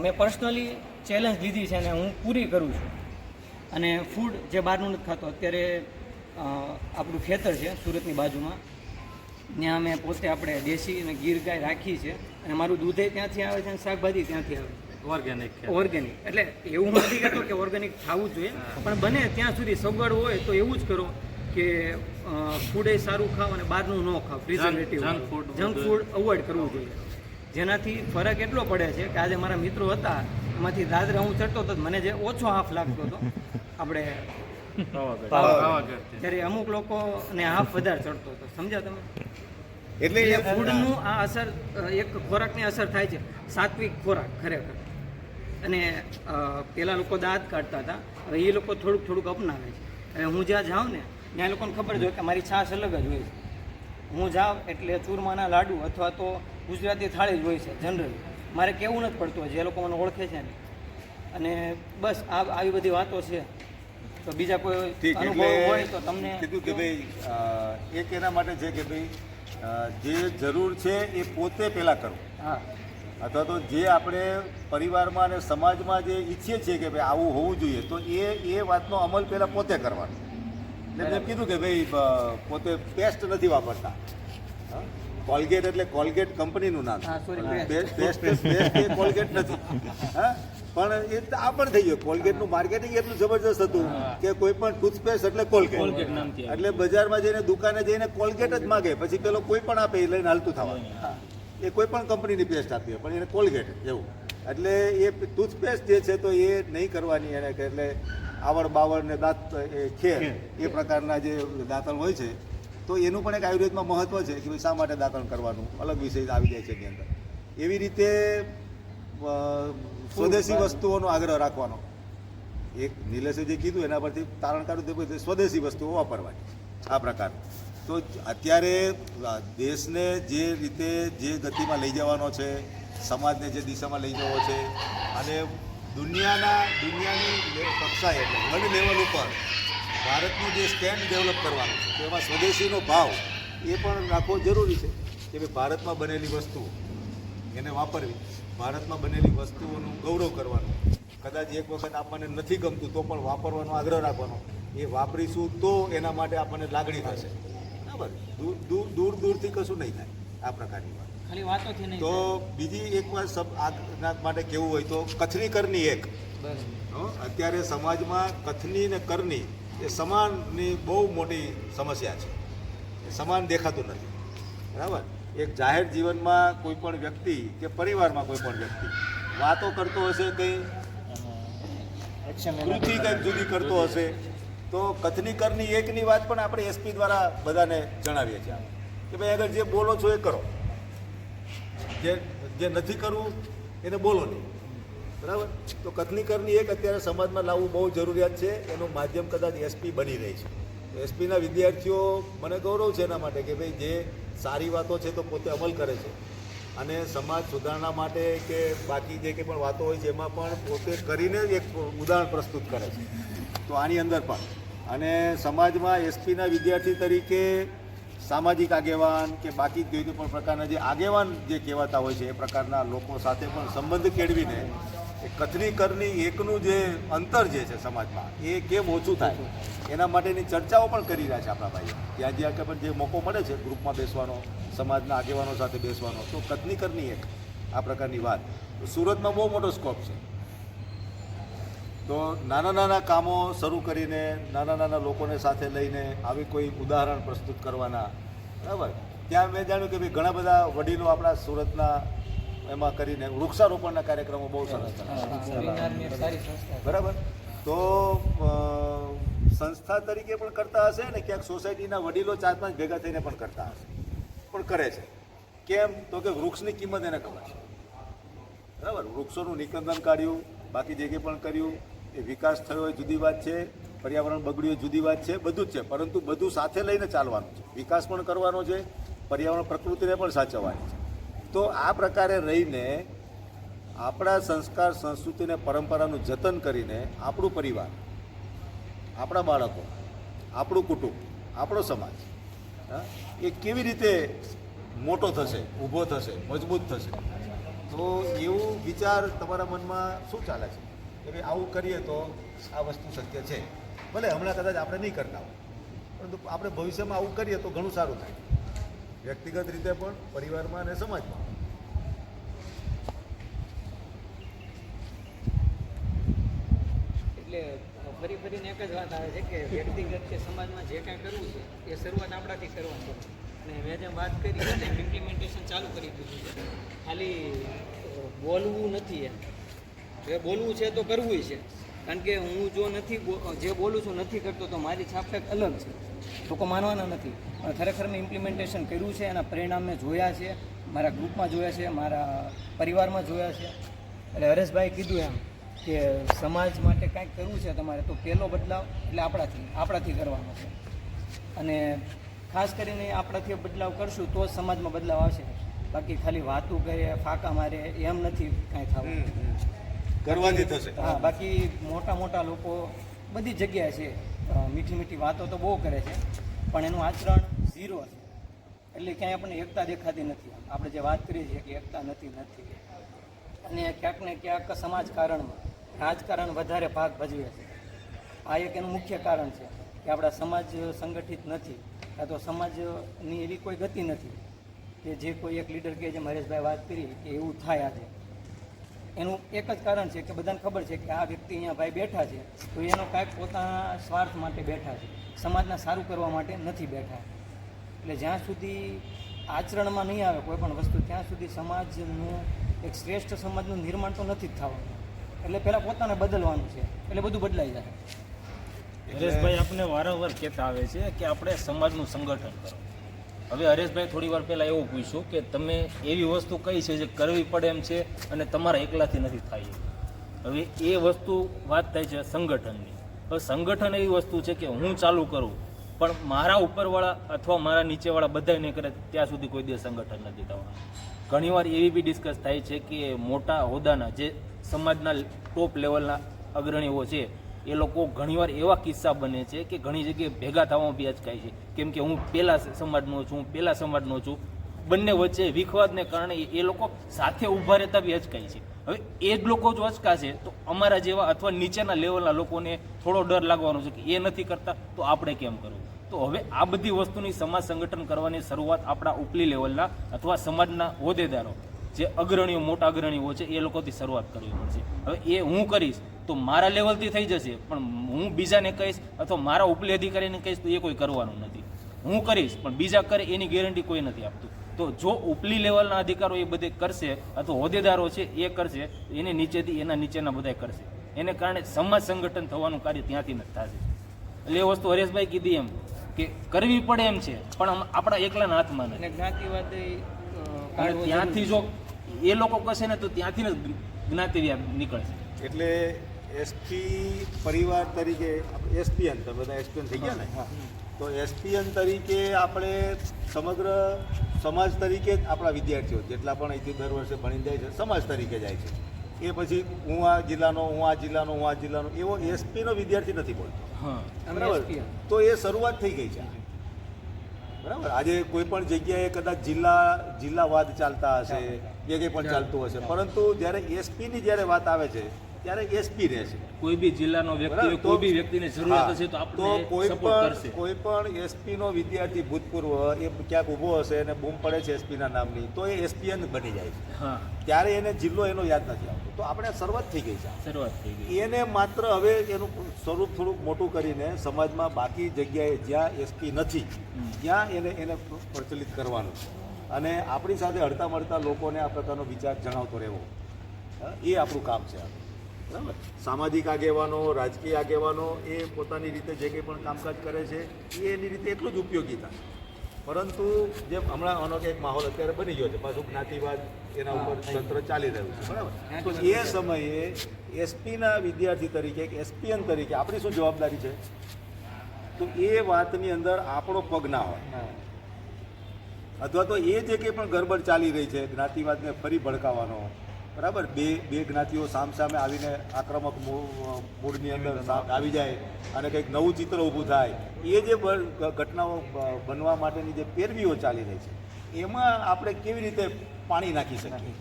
મેં પર્સનલી ચેલેન્જ લીધી છે અને હું પૂરી કરું છું. અને ફૂડ જે બહારનું નથી ખાતો, અત્યારે આપણું ખેતર છે સુરતની બાજુમાં, ત્યાં અમે પોતે આપણે દેશી અને ગીર ગાય રાખી છે. અને મારું દૂધે ત્યાંથી આવે છે અને શાકભાજી ત્યાંથી આવે છે, ઓર્ગેનિક. એટલે એવું નથી કહેતો કે ઓર્ગેનિક ખાવું જ જોઈએ, પણ બને ત્યાં સુધી સગવડ હોય તો એવું જ કરો કે ફૂડે સારું ખાવ અને બહારનું ન ખાવ, પ્રિઝર્વેટિવ જંક ફૂડ અવોઇડ કરવું જોઈએ. જેનાથી ફરક એટલો પડે છે કે આજે મારા મિત્રો હતા, એમાંથી દાદરા હું ચડતો હતો, મને જે ઓછો હાફ લાગતો હતો આપણે ત્યારે અમુક લોકોને હાફ વધારે ચડતો હતો. સમજ્યા તમે? એટલે એટલે ફૂડનું આ અસર, એક ખોરાકની અસર થાય છે, સાત્વિક ખોરાક ખરેખર. અને પેલા લોકો દાંત કાઢતા હતા, હવે એ લોકો થોડુંક થોડુંક અપનાવે છે. હવે હું જ્યાં જાઉં ને ત્યાં લોકોને ખબર જ હોય કે મારી છાશ અલગ જ હોય છે. હું જાઉં એટલે ચૂરમાના લાડુ અથવા તો ગુજરાતી થાળી જ હોય છે જનરલી. મારે કહેવું નથી પડતું, જે લોકો મને ઓળખે છે ને. અને બસ આવી બધી વાતો છે. તો બીજા કોઈ અનુભવ હોય તો તમને કીધું કે ભાઈ એક એના માટે છે કે ભાઈ જે જરૂર છે એ પોતે પહેલાં કરવું. હા, અથવા તો જે આપણે પરિવારમાં અને સમાજમાં જે ઈચ્છીએ છીએ કે ભાઈ આવું હોવું જોઈએ, તો એ વાતનો અમલ પહેલાં પોતે કરવાનો. એટલે મેં કીધું કે ભાઈ પોતે પેસ્ટ નથી વાપરતા. કોલગેટ એટલે કોલગેટ કંપનીનું નામ, પેસ્ટ એ કોલગેટ નથી. હા, પણ એ આ પણ થઈ ગયો. કોલગેટનું માર્કેટિંગ એટલું જબરજસ્ત હતું કે કોઈ પણ ટૂથપેસ્ટ એટલે કોલગેટ, એટલે બજારમાં જઈને દુકાને જઈને કોલગેટ જ માગે, પછી પેલો કોઈ પણ આપે એ લઈને હાલતું થવાનું. એ કોઈ પણ કંપનીની પેસ્ટ આપી પણ એને કોલગેટ એવું. એટલે એ ટૂથપેસ્ટ જે છે તો એ નહીં કરવાની એને, કે એટલે આવડ બાવળ ને દાંત એ ખેર એ પ્રકારના જે દાંતણ હોય છે, તો એનું પણ એક આયુર્વેદમાં મહત્વ છે કે ભાઈ શા માટે દાંતણ કરવાનું, અલગ વિષય આવી જાય છે એની અંદર. એવી રીતે સ્વદેશી વસ્તુઓનો આગ્રહ રાખવાનો. એક નિલેશે જે કીધું એના પરથી તારણ કાઢું તો સ્વદેશી વસ્તુઓ વાપરવાની આ પ્રકાર. તો અત્યારે દેશને જે રીતે જે ગતિમાં લઈ જવાનો છે, સમાજને જે દિશામાં લઈ જવો છે, અને દુનિયાની કક્ષાએ એટલે વર્લ્ડ લેવલ ઉપર ભારતનું જે સ્ટેન્ડ ડેવલપ કરવાનું છે, તો એમાં સ્વદેશીનો ભાવ એ પણ રાખવો જરૂરી છે કે ભાઈ ભારતમાં બનેલી વસ્તુઓ એને વાપરવી, ભારતમાં બનેલી વસ્તુઓનું ગૌરવ કરવાનું. કદાચ એક વખત આપણને નથી ગમતું તો પણ વાપરવાનો આગ્રહ રાખવાનો. એ વાપરીશું તો એના માટે આપણને લાગણી થશે. બરાબર, દૂરથી કશું નહીં થાય આ પ્રકારની વાત. ખાલી વાતોથી નહીં. તો બીજી એક વાત આ માટે કેવું હોય તો કથની કરની એક. અત્યારે સમાજમાં કથની ને કરની એ સમાનની બહુ મોટી સમસ્યા છે. એ સમાન દેખાતું નથી. બરાબર, એક જાહેર જીવનમાં કોઈ પણ વ્યક્તિ કે પરિવારમાં કોઈ પણ વ્યક્તિ વાતો કરતો હશે, કંઈ કૃતિ કંઈક જુદી કરતો હશે, તો કથની કરની એકની વાત પણ આપણે એસપી દ્વારા બધાને જણાવીએ છીએ કે ભાઈ અગર જે બોલો છો એ કરો, જે નથી કરવું એને બોલો નહીં. બરાબર, તો કથની કરની એક અત્યારે સમાજમાં લાવવું બહુ જરૂરિયાત છે. એનું માધ્યમ કદાચ એસપી બની રહી છે. એસપીના વિદ્યાર્થીઓ મને ગૌરવ છે એના માટે કે ભાઈ જે સારી વાતો છે તો પોતે અમલ કરે છે, અને સમાજ સુધારણા માટે કે બાકી જે કંઈ પણ વાતો હોય છે એમાં પણ પોતે કરીને એક ઉદાહરણ પ્રસ્તુત કરે છે. તો આની અંદર પણ અને સમાજમાં એસપીના વિદ્યાર્થી તરીકે સામાજિક આગેવાન કે બાકી કોઈ પણ પ્રકારના જે આગેવાન જે કહેવાતા હોય છે એ પ્રકારના લોકો સાથે પણ સંબંધ કેળવીને એ કથની કરની એકનું જે અંતર જે છે સમાજમાં એ કેમ ઓછું થાય એના માટેની ચર્ચાઓ પણ કરી રહ્યા છે આપણા ભાઈઓ. ત્યાં જ્યાં કે પણ જે મોકો મળે છે ગ્રુપમાં બેસવાનો, સમાજના આગેવાનો સાથે બેસવાનો, તો કથની કરની એક આ પ્રકારની વાત. સુરતમાં બહુ મોટો સ્કોપ છે. તો નાના નાના કામો શરૂ કરીને નાના નાના લોકોને સાથે લઈને આવી કોઈ ઉદાહરણ પ્રસ્તુત કરવાના, બરાબર. ત્યાં મેં જાણ્યું કે ભાઈ ઘણા બધા વડીલો આપણા સુરતના એમાં કરીને વૃક્ષારોપણના કાર્યક્રમો બહુ સરસ કરે, બરાબર. તો સંસ્થા તરીકે પણ કરતા હશે ને ક્યાંક સોસાયટીના વડીલો 4-5 ભેગા થઈને પણ કરતા હશે, પણ કરે છે. કેમ? તો કે વૃક્ષની કિંમત એને ખબર છે, બરાબર. વૃક્ષોનું નિકંદન કાઢ્યું, બાકી જે કંઈ પણ કર્યું, એ વિકાસ થયો એ જુદી વાત છે, પર્યાવરણ બગડ્યું એ જુદી વાત છે, બધું જ છે. પરંતુ બધું સાથે લઈને ચાલવાનું છે. વિકાસ પણ કરવાનો છે, પર્યાવરણ પ્રકૃતિને પણ સાચવવાની છે. તો આ પ્રકારે રહીને આપણા સંસ્કાર, સંસ્કૃતિને, પરંપરાનું જતન કરીને આપણું પરિવાર, આપણા બાળકો, આપણું કુટુંબ, આપણો સમાજ એ કેવી રીતે મોટો થશે, ઊભો થશે, મજબૂત થશે. તો એવું વિચાર તમારા મનમાં શું ચાલે છે કે ભાઈ આવું કરીએ તો આ વસ્તુ શક્ય છે? ભલે હમણાં કદાચ આપણે નહીં કરતા હોય, પરંતુ આપણે ભવિષ્યમાં આવું કરીએ તો ઘણું સારું થાય, વ્યક્તિગત રીતે પણ, પરિવારમાં અને સમાજમાં. એટલે ફરીને એક જ વાત આવે છે કે વ્યક્તિગત કે સમાજમાં જે કાંઈ કરવું છે એ શરૂઆત આપણાથી કરવાની છે. અને મેં જેમ વાત કરી એમ ઇમ્પ્લિમેન્ટેશન ચાલુ કરી દીધું છે. ખાલી બોલવું નથી, એમ જે બોલવું છે તો કરવું છે. કારણ કે હું જો જે બોલું છું નથી કરતો તો મારી છાપ કંઈક અલગ છે, લોકો માનવાના નથી. પણ ખરેખર મેં ઇમ્પ્લિમેન્ટેશન કર્યું છે, એના પરિણામ મેં જોયા છે, મારા ગ્રુપમાં જોયા છે, મારા પરિવારમાં જોયા છે. એટલે હરેશભાઈ કીધું એમ કે સમાજ માટે કાંઈક કરવું છે તમારે, તો પહેલો બદલાવ એટલે આપણાથી કરવાનો છે. અને ખાસ કરીને આપણાથી બદલાવ કરશું તો જ સમાજમાં બદલાવ આવશે. બાકી ખાલી વાતું કરીએ, ફાંકા મારે એમ નથી કાંઈ થવું, કરવાથી થશે. હા, બાકી મોટા લોકો બધી જગ્યાએ છે, મીઠી વાતો તો બહુ કરે છે, પણ એનું આચરણ ઝીરો છે. એટલે ક્યાંય આપણને એકતા દેખાતી નથી. આપણે જે વાત કરીએ છીએ કે એકતા નથી. અને ક્યાંક ને ક્યાંક સમાજકારણમાં રાજકારણ વધારે ભાગ ભજવે છે. આ એક એનું મુખ્ય કારણ છે કે આપણા સમાજ સંગઠિત નથી, કાં તો સમાજની એવી કોઈ ગતિ નથી કે જે કોઈ એક લીડર કે જેમ હરેશભાઈ વાત કરી કે એવું થાય આજે. એનું એક જ કારણ છે કે બધાને ખબર છે કે આ વ્યક્તિ અહીંયા ભાઈ બેઠા છે તો એનો કાંઈક પોતાના સ્વાર્થ માટે બેઠા છે, સમાજના સારું કરવા માટે નથી બેઠા. એટલે જ્યાં સુધી આચરણમાં નહીં આવે કોઈ પણ વસ્તુ, ત્યાં સુધી સમાજનું એક શ્રેષ્ઠ સમાજનું નિર્માણ તો નથી જ થવાનું. એટલે પહેલાં પોતાને બદલવાનું છે, એટલે બધું બદલાઈ જાય. હરેશભાઈ આપણે વારંવાર કહેતા આવે છે કે આપણે સમાજનું સંગઠન કરો. હવે હરેશભાઈ થોડી વાર પહેલાં એવું પૂછ્યું કે તમે એવી વસ્તુ કઈ છે જે કરવી પડે એમ છે અને તમારા એકલાથી નથી થાય. હવે એ વસ્તુ વાત થાય છે સંગઠનની. હવે સંગઠન એવી વસ્તુ છે કે હું ચાલુ કરું પણ મારા ઉપરવાળા અથવા મારા નીચેવાળા બધા નહીં કરે ત્યાં સુધી કોઈ દિવસ સંગઠન નથી થવાનું. ઘણીવાર એવી બી ડિસ્કસ થાય છે કે મોટા હોદ્દાના જે સમાજના ટોપ લેવલના અગ્રણીઓ છે એ લોકો ઘણીવાર એવા કિસ્સા બને છે કે ઘણી જગ્યાએ ભેગા થવામાં બી અચકાય છે. કેમ કે હું પેલા સમાજનો છું, બંને વચ્ચે વિખવાદને કારણે એ લોકો સાથે ઊભા રહેતા બી અચકાય છે. હવે એ જ લોકો જો અચકાશે તો અમારા જેવા અથવા નીચેના લેવલના લોકોને થોડો ડર લાગવાનો છે કે એ નથી કરતા તો આપણે કેમ કરવું. તો હવે આ બધી વસ્તુની સમાજ સંગઠન કરવાની શરૂઆત આપણા ઉપલી લેવલના અથવા સમાજના હોદ્દેદારો જે અગ્રણીઓ, મોટા અગ્રણીઓ છે એ લોકોથી શરૂઆત કરવી પડશે. હવે એ હું કરીશ તો મારા લેવલથી થઈ જશે, પણ હું બીજાને કહીશ અથવા મારા ઉપલી અધિકારીને કહીશ તો એ કોઈ કરવાનું નથી. હું કરીશ પણ બીજા કરે એની ગેરંટી કોઈ નથી આપતું. તો જો ઉપલી લેવલના અધિકારો એ બધે કરશે અથવા હોદ્દેદારો છે એ કરશે, એને નીચેથી એના નીચેના બધા કરશે. એને કારણે સમાજ સંગઠન થવાનું કાર્ય ત્યાંથી નથી થશે. એટલે એ વસ્તુ હરેશભાઈ કીધી એમ કે કરવી પડે એમ છે પણ આપણા એકલાના હાથમાં નથી. અને જ્ઞાતિવાદ ત્યાંથી જો એ લોકો કરશે ને તો ત્યાંથી જ જ્ઞાતિવાદ નીકળશે. એટલે એસપી પરિવાર તરીકે એસપીએન, તમે બધા એસપીએન થઈ ગયા ને, તો એસપીએન તરીકે આપણે સમગ્ર સમાજ તરીકે જ આપણા વિદ્યાર્થીઓ જેટલા પણ અહીંથી દર વર્ષે ભણીને જાય છે સમાજ તરીકે જાય છે. એ પછી હું આ જિલ્લાનો એવો એસપીનો વિદ્યાર્થી નથી બોલતો, બરાબર? તો એ શરૂઆત થઈ ગઈ છે. બરાબર. આજે કોઈ પણ જગ્યાએ કદાચ જિલ્લાવાદ ચાલતા હશે કે કંઈ પણ ચાલતું હશે, પરંતુ જ્યારે એસપીની જ્યારે વાત આવે છે ત્યારે એસપી રહેશે. કોઈ બી જિલ્લાનો વ્યક્તિ હોય, બરાબર. કોઈ બી વ્યક્તિને જરૂરિયાત હશે તો આપણે સપોર્ટ કરશે. કોઈ પણ એસપીનો વિદ્યાર્થી ભૂતપૂર્વ એ ક્યાંક ઊભો હશે અને બૂમ પડે છે એસપીના નામની, તો એ એસપીએન બની જાય છે. હા, ત્યારે એને જિલ્લો એનો યાદ નથી આવતો. તો આપણે શરૂઆત થઈ ગઈ છે. શરૂઆત થઈ ગઈ. એને માત્ર હવે એનું સ્વરૂપ થોડુંક મોટું કરીને સમાજમાં બાકી જગ્યાએ જ્યાં એસપી નથી ત્યાં એને પ્રચલિત કરવાનું છે. અને આપણી સાથે હળતા મળતા લોકોને આ પ્રકારનો વિચાર જણાવતો રહેવો, એ આપણું કામ છે. બરાબર. સામાજિક આગેવાનો, રાજકીય આગેવાનો એ પોતાની રીતે જે કંઈ પણ કામકાજ કરે છે એ એની રીતે એટલું જ ઉપયોગીતા છે. પરંતુ જેમ હમણાં આનો એક માહોલ અત્યારે બની ગયો છે, પાછું જ્ઞાતિવાદ એના ઉપર તંત્ર ચાલી રહ્યું છે. બરાબર. તો એ સમયે એસપીના વિદ્યાર્થી તરીકે, એસપીએન તરીકે આપણી શું જવાબદારી છે? તો એ વાતની અંદર આપણો પગ ના હોય, અથવા તો એ જે કંઈ પણ ગરબડ ચાલી રહી છે જ્ઞાતિવાદને ફરી ભડકાવાનો, બરાબર, બે જ્ઞાતિઓ સામસામે આવીને આક્રમક મૂળની અંદર આવી જાય અને કંઈક નવું ચિત્ર ઊભું થાય, એ જે ઘટનાઓ બનવા માટેની જે પેરવીઓ ચાલી રહી છે એમાં આપણે કેવી રીતે પાણી નાખી શકીએ,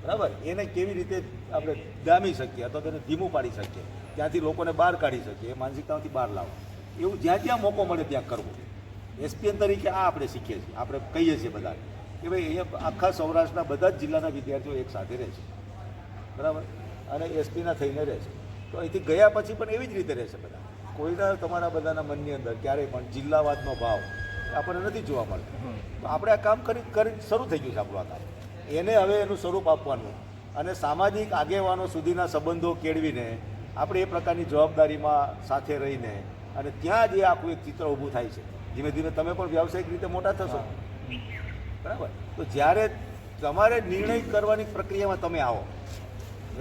બરાબર, એને કેવી રીતે આપણે દામી શકીએ અથવા તેને ધીમું પાડી શકીએ, ત્યાંથી લોકોને બહાર કાઢી શકીએ, એ માનસિકતાઓથી બહાર લાવવા, એવું જ્યાં જ્યાં મોકો મળે ત્યાં કરવું. એસપીએન તરીકે આ આપણે શીખીએ છીએ, આપણે કહીએ છીએ બધા કે ભાઈ અહીંયા આખા સૌરાષ્ટ્રના બધા જ જિલ્લાના વિદ્યાર્થીઓ એક સાથે રહે છે, બરાબર, અને એસપીના થઈને રહે છે. તો અહીંથી ગયા પછી પણ એવી જ રીતે રહેશે બધા. કોઈના તમારા બધાના મનની અંદર ક્યારેય પણ જિલ્લાવાદનો ભાવ આપણને નથી જોવા મળતો. તો આપણે આ કામ કરી શરૂ થઈ ગયું છે આપણું આ કામ. એને હવે એનું સ્વરૂપ આપવાનું અને સામાજિક આગેવાનો સુધીના સંબંધો કેળવીને આપણે એ પ્રકારની જવાબદારીમાં સાથે રહીને અને ત્યાં જે આખું એક ચિત્ર ઊભું થાય છે, ધીમે ધીમે તમે પણ વ્યાવસાયિક રીતે મોટા થશો, બરાબર. તો જ્યારે તમારે નિર્ણય કરવાની પ્રક્રિયામાં તમે આવો,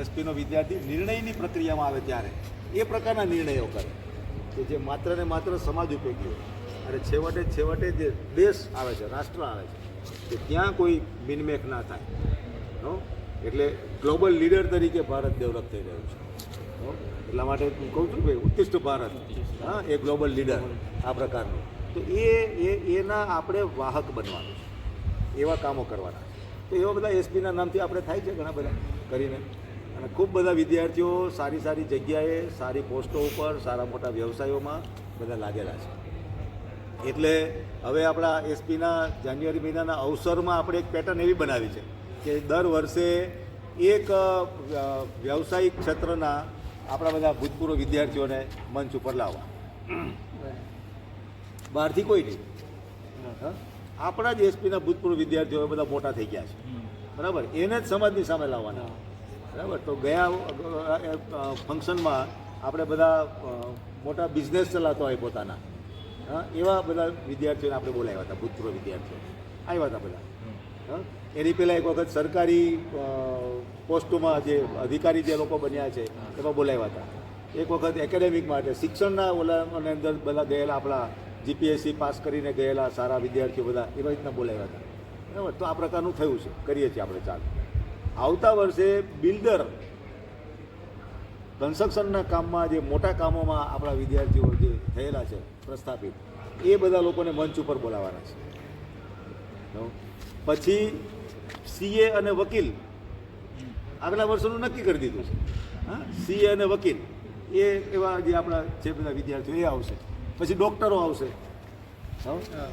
એસપીનો વિદ્યાર્થી નિર્ણયની પ્રક્રિયામાં આવે ત્યારે એ પ્રકારના નિર્ણયો કરે કે જે માત્ર ને માત્ર સમાજ ઉપયોગી હોય અને છેવટે જે દેશ આવે છે, રાષ્ટ્ર આવે છે, કે ત્યાં કોઈ મિનમેક ના થાય. એટલે ગ્લોબલ લીડર તરીકે ભારત ડેવલપ થઈ રહ્યું છે. એટલા માટે હું કહું છું ભાઈ, ઉત્કૃષ્ટ ભારત, હા, એ ગ્લોબલ લીડર આ પ્રકારનું. તો એના આપણે વાહક બનવાનું છે, એવા કામો કરવાના. તો એવા બધા એસપીના નામથી આપણે થાય છે ઘણા બધા કરીને, અને ખૂબ બધા વિદ્યાર્થીઓ સારી સારી જગ્યાએ, સારી પોસ્ટો ઉપર, સારા મોટા વ્યવસાયોમાં બધા લાગેલા છે. એટલે હવે આપણા એસપીના જાન્યુઆરી મહિનાના અવસરમાં આપણે એક પેટર્ન એવી બનાવી છે કે દર વર્ષે એક વ્યવસાયિક ક્ષેત્રના આપણા બધા ભૂતપૂર્વ વિદ્યાર્થીઓને મંચ ઉપર લાવવા. બહારથી કોઈ નહીં, આપણા જ એસપીના ભૂતપૂર્વ વિદ્યાર્થીઓ બધા મોટા થઈ ગયા છે, બરાબર, એને જ સમાજની સામે લાવવાના, બરાબર. તો ગયા ફંક્શનમાં આપણે બધા મોટા બિઝનેસ ચલાવતા હોય પોતાના, એવા બધા વિદ્યાર્થીઓને આપણે બોલાવ્યા હતા, ભૂતપૂર્વ વિદ્યાર્થીઓ આવ્યા હતા બધા. એની પહેલાં એક વખત સરકારી પોસ્ટોમાં જે અધિકારી જે લોકો બન્યા છે એમાં બોલાવ્યા હતા. એક વખત એકેડેમિક માટે શિક્ષણના ઓલાની અંદર બધા ગયેલા, આપણા જીપીએસસી પાસ કરીને ગયેલા સારા વિદ્યાર્થીઓ બધા એવા રીતના બોલાવ્યા હતા, બરાબર. તો આ પ્રકારનું થયું છે, કરીએ છીએ આપણે. ચાલો, આવતા વર્ષે બિલ્ડર કન્સ્ટ્રક્શનના કામમાં, જે મોટા કામોમાં આપણા વિદ્યાર્થીઓ જે થયેલા છે પ્રસ્થાપિત, એ બધા લોકોને મંચ ઉપર બોલાવવાના છે. પછી સીએ અને વકીલ આગલા વર્ષોનું નક્કી કરી દીધું છે. હા, સીએ અને વકીલ એ એવા જે આપણા જે બધા વિદ્યાર્થીઓ એ આવશે. પછી ડૉક્ટરો આવશે.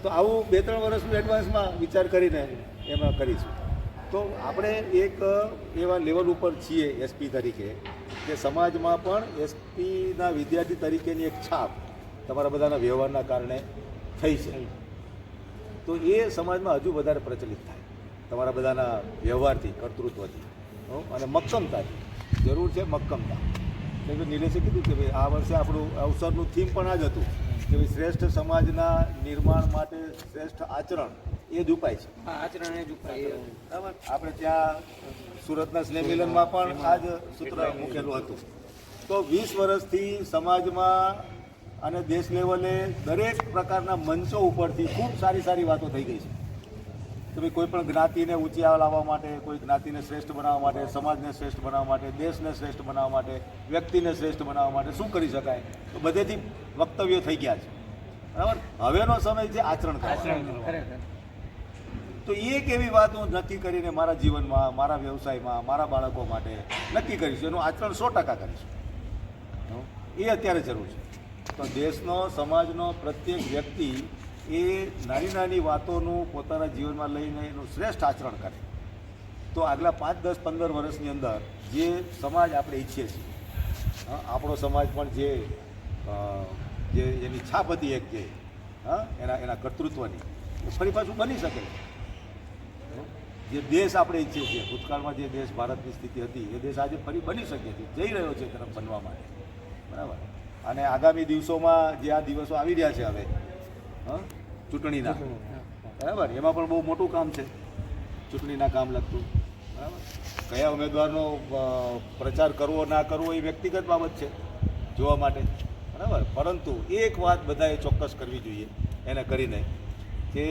તો આવું 2-3 વર્ષનું એડવાન્સમાં વિચાર કરીને એમાં કરીશું. તો આપણે એક એવા લેવલ ઉપર છીએ એસપી તરીકે કે સમાજમાં પણ એસપીના વિદ્યાર્થી તરીકેની એક છાપ તમારા બધાના વ્યવહારના કારણે થઈ છે. તો એ સમાજમાં હજુ વધારે પ્રચલિત થાય તમારા બધાના વ્યવહારથી, કર્તૃત્વથી અને મક્કમતાથી. જરૂર છે મક્કમતા. કેમ કે નિલેશે કીધું કે ભાઈ આ વર્ષે આપણું અવસરનું થીમ પણ આ જ હતું કે ભાઈ શ્રેષ્ઠ સમાજના નિર્માણ માટે શ્રેષ્ઠ આચરણ એ જ ઉપાય છે. આચરણ એ જ ઉપાય. બરાબર. આપણે ત્યાં સુરતના સ્નેહ મિલનમાં પણ આ જ સૂત્ર મૂકેલું હતું. તો 20 વર્ષથી સમાજમાં અને દેશ લેવલે દરેક પ્રકારના મંચો ઉપરથી ખૂબ સારી સારી વાતો થઈ ગઈ છે કે ભાઈ કોઈ પણ જ્ઞાતિને ઊંચી લાવવા માટે, કોઈ જ્ઞાતિને શ્રેષ્ઠ બનાવવા માટે, સમાજને શ્રેષ્ઠ બનાવવા માટે, દેશને શ્રેષ્ઠ બનાવવા માટે, વ્યક્તિને શ્રેષ્ઠ બનાવવા માટે શું કરી શકાય, તો બધેથી વક્તવ્યો થઈ ગયા છે. બરાબર. હવેનો સમય છે આચરણ કરવાનો. ખરેખર તો એક એવી વાત હું નક્કી કરીને મારા જીવનમાં, મારા વ્યવસાયમાં, મારા બાળકો માટે નક્કી કરીશું, એનું આચરણ 100% કરીશું. એ અત્યારે જરૂર છે. તો દેશનો, સમાજનો પ્રત્યેક વ્યક્તિ એ નાની નાની વાતોનું પોતાના જીવનમાં લઈને એનું શ્રેષ્ઠ આચરણ કરે તો આગલા 5, 10, 15 વર્ષની અંદર જે સમાજ આપણે ઈચ્છીએ છીએ, આપણો સમાજ પણ જે એની છાપ હતી એક જે એના કર્તૃત્વની ફરી પાછું બની શકે. જે દેશ આપણે ઈચ્છીએ છીએ, ભૂતકાળમાં જે દેશ ભારતની સ્થિતિ હતી એ દેશ આજે ફરી બની શકે છે, જઈ રહ્યો છે તરફ બનવા માટે. બરાબર. અને આગામી દિવસોમાં જે આ દિવસો આવી રહ્યા છે હવે ચૂંટણીના, બરાબર, એમાં પણ બહુ મોટું કામ છે ચૂંટણીના કામ લગતું. બરાબર. કયા ઉમેદવારનો પ્રચાર કરવો ના કરવો એ વ્યક્તિગત બાબત છે જોવા માટે. બરાબર. પરંતુ એક વાત બધાએ ચોક્કસ કરવી જોઈએ એને કરીને કે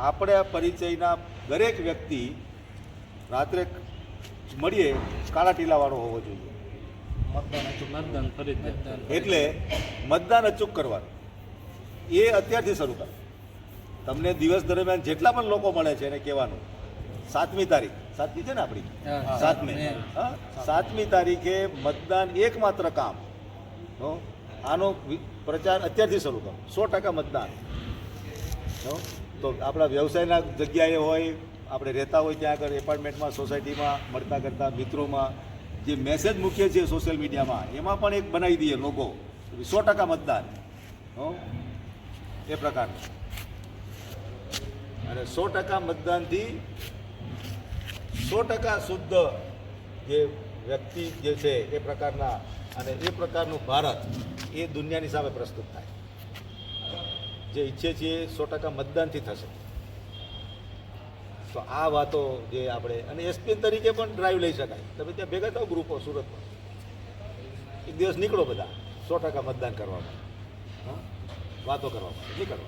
આપણે પરિચયના દરેક વ્યક્તિ રાત્રે મળીએ કાળા ટીલાવાળો હોવો જોઈએ. મતદાન ફરજિયાત. એટલે મતદાન અચૂક કરવાનું એ અત્યારથી શરૂ કરો. તમને દિવસ દરમિયાન જેટલા પણ લોકો મળે છે એને કહેવાનું 7મી તારીખ, 7મી છે ને આપણી, 7મી તારીખે મતદાન એકમાત્ર કામ. આનો પ્રચાર અત્યારથી શરૂ કરો. 100% મતદાન. તો આપણા વ્યવસાયના જગ્યાએ હોય, આપણે રહેતા હોય ત્યાં આગળ એપાર્ટમેન્ટમાં, સોસાયટીમાં મળતા કરતા મિત્રોમાં જે મેસેજ મૂકીએ છીએ સોશિયલ મીડિયામાં એમાં પણ એક બનાવી દઈએ લોગો 100% મતદાન. એ પ્રકારનું. અને 100% મતદાનથી 100% શુદ્ધ જે વ્યક્તિ જે છે એ પ્રકારના અને એ પ્રકારનું ભારત એ દુનિયાની સામે પ્રસ્તુત થાય. જે ઈચ્છે છીએ 100% મતદાનથી થશે. તો આ વાતો જે આપણે, અને એસપી તરીકે પણ ડ્રાઈવ લઈ શકાય. તમે ત્યાં ભેગા થાવ ગ્રુપો સુરતમાં, એક દિવસ નીકળો બધા 100% મતદાન કરવામાં, વાતો કરવામાં નીકળો.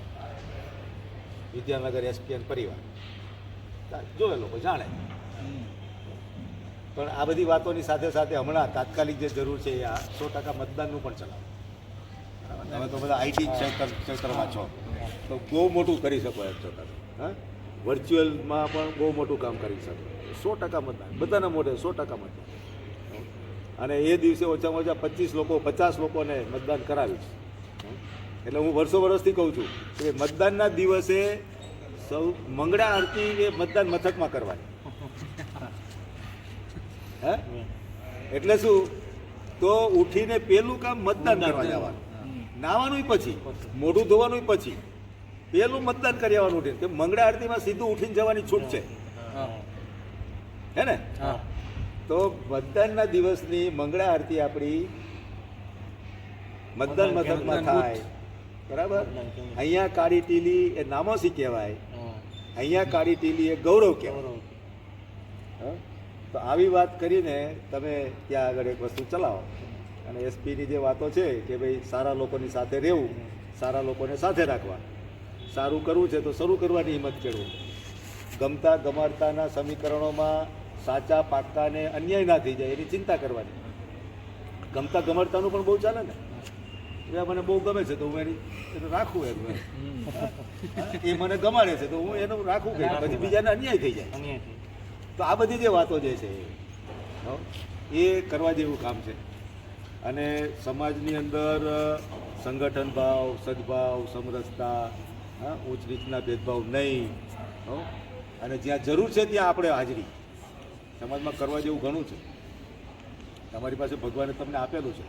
વિદ્યાનગર એસપીએન પરિવાર જોવે લોકો જાણે. પણ આ બધી વાતોની સાથે સાથે હમણાં તાત્કાલિક જે જરૂર છે એ આ 100% મતદાનનું પણ ચલાવો. તમે તો બધા આઈટી ક્ષેત્રમાં છો તો બહુ મોટું કરી શકો એમ છો તમે. વર્ચ્યુઅલમાં પણ બહુ મોટું કામ કરી શકો. 100% મતદાન, બધાના મોઢે 100% મતદાન. અને એ દિવસે ઓછામાં ઓછા 25 લોકો, 50 લોકોને મતદાન કરાવીશ. એટલે હું વર્ષોથી કહું છું કે મતદાનના દિવસે સૌ મંગળા આરતી એ મતદાન મથકમાં કરવાની. એટલે શું, તો ઉઠીને પેલું કામ મતદાન કરવા જવાનું. નાવાનું પછી, મોઢું ધોવાનું પછી, પેલું મતદાન કરી આવવાનું ઉઠીને. કે મંગળા આરતીમાં સીધું ઉઠીને જવાની છૂટ છે, હે ને? તો મતદાનના દિવસની મંગળા આરતી આપણી મતદાન મથકમાં થાય. બરાબર. અહીંયા કાળી ટીલી એ નામોસી કહેવાય, અહીંયા કાળી ટીલી એ ગૌરવ કહેવાય. તો આવી વાત કરીને તમે ત્યાં આગળ એક વસ્તુ ચલાવો. અને એસપીની જે વાતો છે કે ભાઈ સારા લોકોની સાથે રહેવું, સારા લોકોને સાથે રાખવા, સારું કરવું છે તો શરૂ કરવાની હિંમત કેળવું. ગમતા ગમાડતાના સમીકરણોમાં સાચા પાક્કાને અન્યાય ના થઈ જાય એની ચિંતા કરવાની. ગમતા ગમાડતાનું પણ બહુ ચાલે ને. એ મને બહુ ગમે છે તો હું એનું રાખું એમ. એ મને ગમાડે છે તો હું એનું રાખું કે પછી બીજાને અન્યાય થઈ જાય. તો આ બધી જે વાતો જે છે એ કરવા જેવું કામ છે. અને સમાજની અંદર સંગઠન ભાવ, સદભાવ, સમરસતા, ઉચ્ચ નીચના ભેદભાવ નહીં. અને જ્યાં જરૂર છે ત્યાં આપણે હાજરી. સમાજમાં કરવા જેવું ઘણું છે. તમારી પાસે ભગવાને તમને આપેલું છે,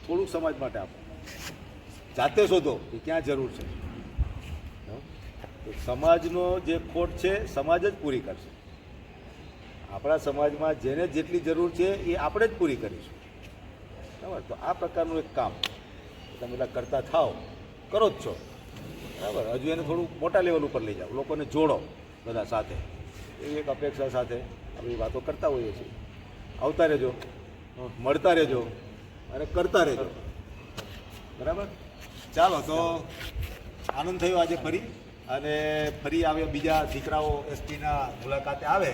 થોડુંક સમાજ માટે આપો. જાતે શોધો કે ક્યાં જરૂર છે. સમાજનો જે ખોટ છે સમાજ જ પૂરી કરશે. આપણા સમાજમાં જેને જેટલી જરૂર છે એ આપણે જ પૂરી કરીશું. બરાબર. તો આ પ્રકારનું એક કામ તમે બધા કરતા થાઓ, કરો જ છો. બરાબર. હજુ એને થોડું મોટા લેવલ ઉપર લઈ જાઓ, લોકોને જોડો બધા સાથે. એવી એક અપેક્ષા સાથે આપણી વાતો કરતા હોઈએ છીએ. આવતા રહેજો, મળતા રહેજો અને કરતા રહેજો. બરાબર. ચાલો, તો આનંદ થયો આજે ફરી. અને ફરી આવે બીજા દીકરાઓ એસપીના મુલાકાતે આવે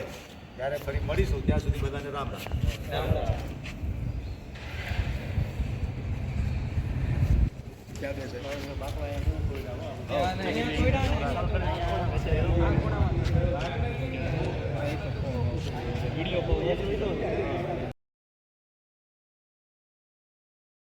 ત્યારે ફરી મળીશું. ત્યાં સુધી બધાને રામ રામ. વિડીયો